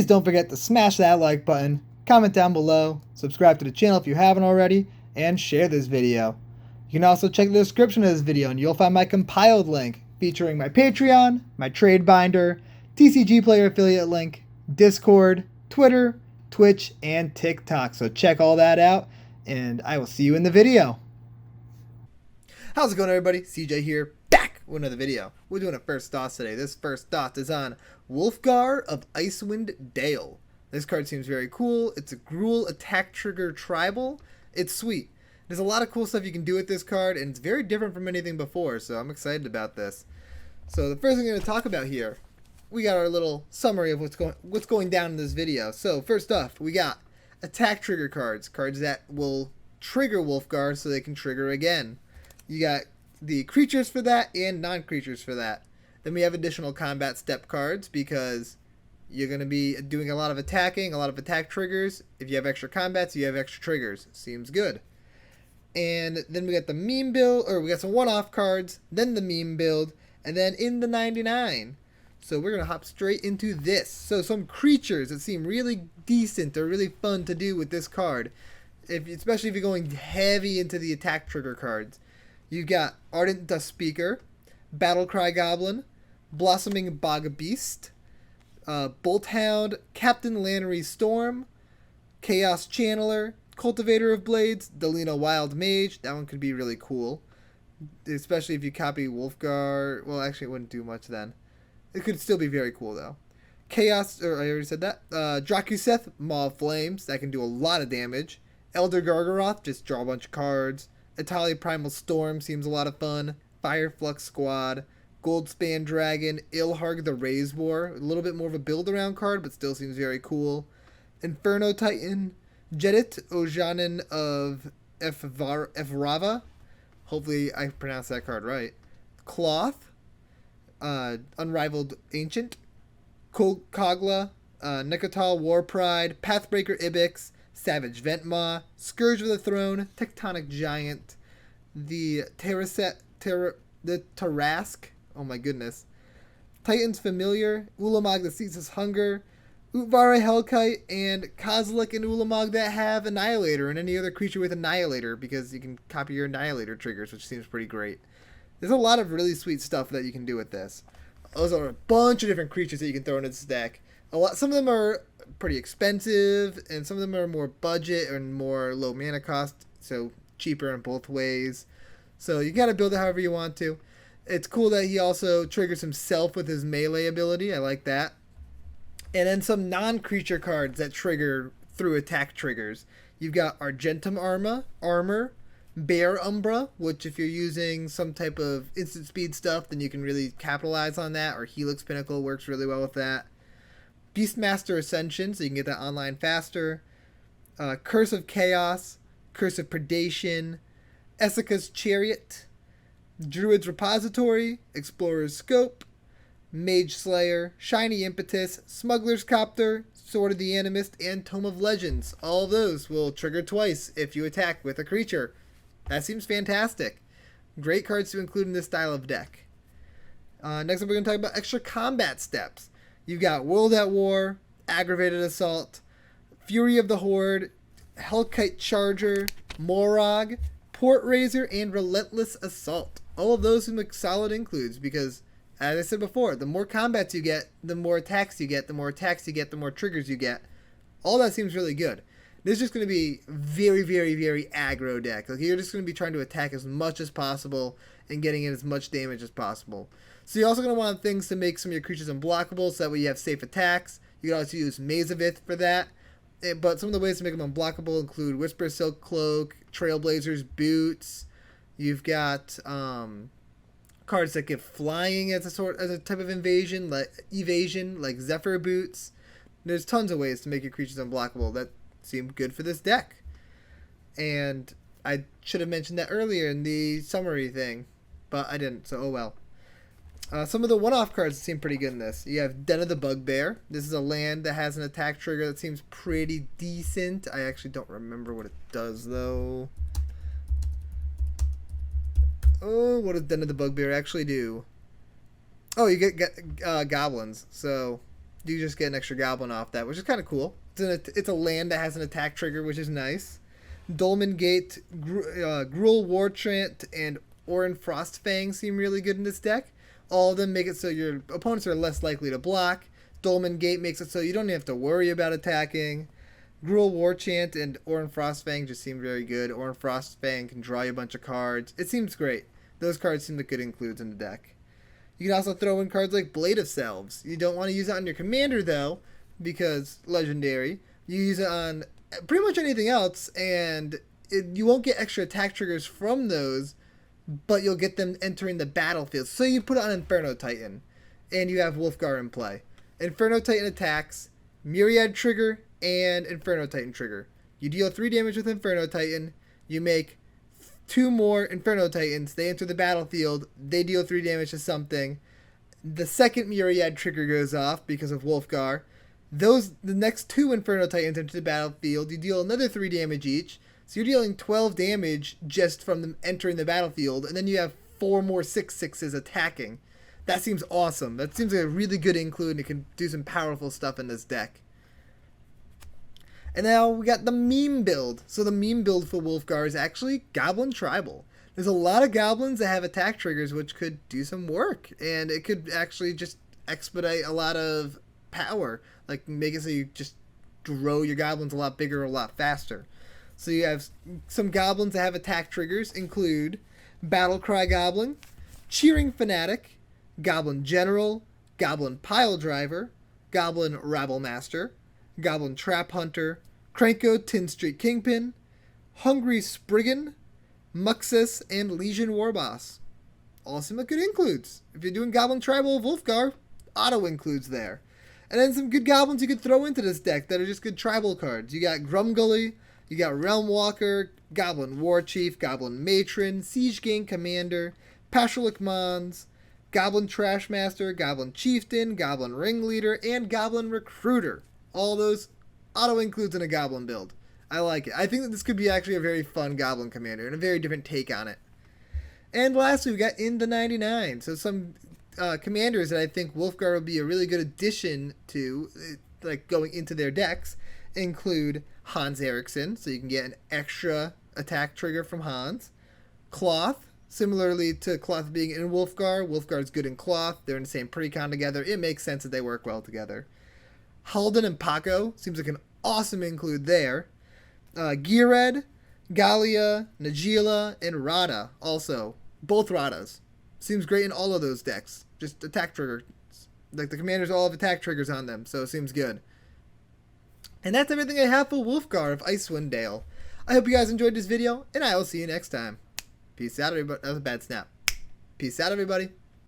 please don't forget to smash that like button, comment down below, subscribe to the channel if you haven't already, and share this video. You can also check the description of this video and you'll find my compiled link featuring my Patreon, my trade binder, TCG player affiliate link, Discord, Twitter, Twitch, and TikTok. So check all that out, and I will see you in the video. How's it going, everybody? CJ here, back with another video. We're doing a first DOS today. This first DOS is on Wulfgar of Icewind Dale. This card seems very cool. It's a gruul attack trigger tribal. It's sweet. There's a lot of cool stuff you can do with this card, and it's very different from anything before, so I'm excited about this. So the first thing I'm going to talk about here, we got our little summary of what's going down in this video. So first off, we got attack trigger cards, cards that will trigger Wulfgar so they can trigger again. You got the creatures for that and non-creatures for that. Then we have additional combat step cards because you're going to be doing a lot of attacking, a lot of attack triggers. If you have extra combats, you have extra triggers. Seems good. And then we got the meme build, or we got some one-off cards, then the meme build, and then in the 99. So we're going to hop straight into this. So some creatures that seem really decent or really fun to do with this card, especially if you're going heavy into the attack trigger cards. You've got Ardent Dustspeaker, Battlecry Goblin, Blossoming Bog Beast, Bolthound, Captain Lannery Storm, Chaos Channeler, Cultivator of Blades, Delina Wild Mage. That one could be really cool, especially if you copy Wulfgar. Well, actually, it wouldn't do much then. It could still be very cool, though. Chaos, or I already said that. Drakuseth, Maw of Flames. That can do a lot of damage. Elder Gargaroth, just draw a bunch of cards. Atali Primal Storm seems a lot of fun. Fireflux Squad. Goldspan Dragon. Ilharg the Razewar. A little bit more of a build-around card, but still seems very cool. Inferno Titan. Jedit Ojanen of Efrava. Hopefully I pronounced that card right. Cloth. Unrivaled Ancient. Kogla. Nekatal Warpride. Pathbreaker Ibex. Savage Ventmaw. Scourge of the Throne. Tectonic Giant. The Tarask. Oh my goodness. Titan's Familiar. Ulamog that Ceases Hunger. Utvara Hellkite, and Kozilek and Ulamog that have Annihilator, and any other creature with Annihilator, because you can copy your Annihilator triggers, which seems pretty great. There's a lot of really sweet stuff that you can do with this. Those are a bunch of different creatures that you can throw in this deck. Some of them are pretty expensive, and some of them are more budget and more low mana cost, so cheaper in both ways. So you gotta build it however you want to. It's cool that he also triggers himself with his melee ability. I like that. And then some non-creature cards that trigger through attack triggers. You've got Argentum Armor, Bear Umbra, which if you're using some type of instant speed stuff, then you can really capitalize on that, or Helix Pinnacle works really well with that. Beastmaster Ascension, so you can get that online faster. Curse of Chaos, Curse of Predation, Essica's Chariot, Druid's Repository, Explorer's Scope, Mage Slayer, Shiny Impetus, Smuggler's Copter, Sword of the Animist, and Tome of Legends. All of those will trigger twice if you attack with a creature. That seems fantastic. Great cards to include in this style of deck. Next up, we're going to talk about extra combat steps. You've got World at War, Aggravated Assault, Fury of the Horde, Hellkite Charger, Morog, Port Razor, and Relentless Assault. All of those seem like solid includes because, as I said before, the more combats you get, the more attacks you get, the more attacks you get, the more triggers you get. All that seems really good. This is just going to be very, very, very aggro deck. Like, you're just going to be trying to attack as much as possible and getting in as much damage as possible. So you're also going to want things to make some of your creatures unblockable so that way you have safe attacks. You can also use Mazavith for that. But some of the ways to make them unblockable include Whisper Silk Cloak, Trailblazer's Boots. You've got cards that give flying as a type of evasion, like Zephyr Boots. There's tons of ways to make your creatures unblockable that seem good for this deck. And I should have mentioned that earlier in the summary thing, but I didn't, so oh well. Some of the one-off cards seem pretty good in this. You have Den of the Bugbear. This is a land that has an attack trigger that seems pretty decent. I actually don't remember what it does, though. Oh, what does Den of the Bugbear actually do? Oh, you get goblins. So You just get an extra goblin off that, which is kind of cool. It's a land that has an attack trigger, which is nice. Dolmen Gate, Gruul Warchant, and Orin Frostfang seem really good in this deck. All of them make it so your opponents are less likely to block. Dolmen Gate makes it so you don't have to worry about attacking. Gruul Warchant and Orin Frostfang just seem very good. Orin Frostfang can draw you a bunch of cards. It seems great. Those cards seem like good includes in the deck. You can also throw in cards like Blade of Selves. You don't want to use it on your commander, though, because legendary. You use it on pretty much anything else, and you won't get extra attack triggers from those, but you'll get them entering the battlefield. So you put it on Inferno Titan, and you have Wulfgar in play. Inferno Titan attacks, Myriad trigger, and Inferno Titan trigger. You deal 3 damage with Inferno Titan, you make 2 more Inferno Titans, they enter the battlefield, they deal 3 damage to something. The second Myriad trigger goes off because of Wulfgar. The next 2 Inferno Titans enter the battlefield, you deal another 3 damage each, so you're dealing 12 damage just from them entering the battlefield, and then you have 4 more 6/6s attacking. That seems awesome. That seems like a really good include, and it can do some powerful stuff in this deck. And now we got the meme build. So the meme build for Wulfgar is actually Goblin Tribal. There's a lot of goblins that have attack triggers which could do some work, and it could actually just expedite a lot of power, like make it so you just grow your goblins a lot bigger, a lot faster. So you have some goblins that have attack triggers include Battlecry Goblin, Cheering Fanatic, Goblin General, Goblin Pile Driver, Goblin Rabble Master, Goblin Trap Hunter, Krenko Tin Street Kingpin, Hungry Spriggan, Muxus, and Legion Warboss. All some good includes. If you're doing Goblin Tribal of Wulfgar, auto includes there. And then some good goblins you could throw into this deck that are just good tribal cards. You got Grumgully, you got Realm Walker, Goblin War Chief, Goblin Matron, Siege Gang Commander, Pashalik Mons, Goblin Trashmaster, Goblin Chieftain, Goblin Ringleader, and Goblin Recruiter. All those auto includes in a Goblin build. I like it. I think that this could be actually a very fun Goblin commander and a very different take on it. And lastly, we got In the 99. So some commanders that I think Wulfgar would be a really good addition to, like going into their decks, include Hans Eriksson, so you can get an extra attack trigger from Hans. Cloth, similarly to Cloth being in Wulfgar. Wulfgar's good in Cloth. They're in the same precon together. It makes sense that they work well together. Halden and Paco seems like an awesome include there. Gired, Galia, Najila, and Rada also. Both Radas. Seems great in all of those decks. Just attack triggers. Like the commanders all have attack triggers on them, so it seems good. And that's everything I have for Wulfgar of Icewind Dale. I hope you guys enjoyed this video, and I will see you next time. Peace out, everybody. That was a bad snap. Peace out, everybody.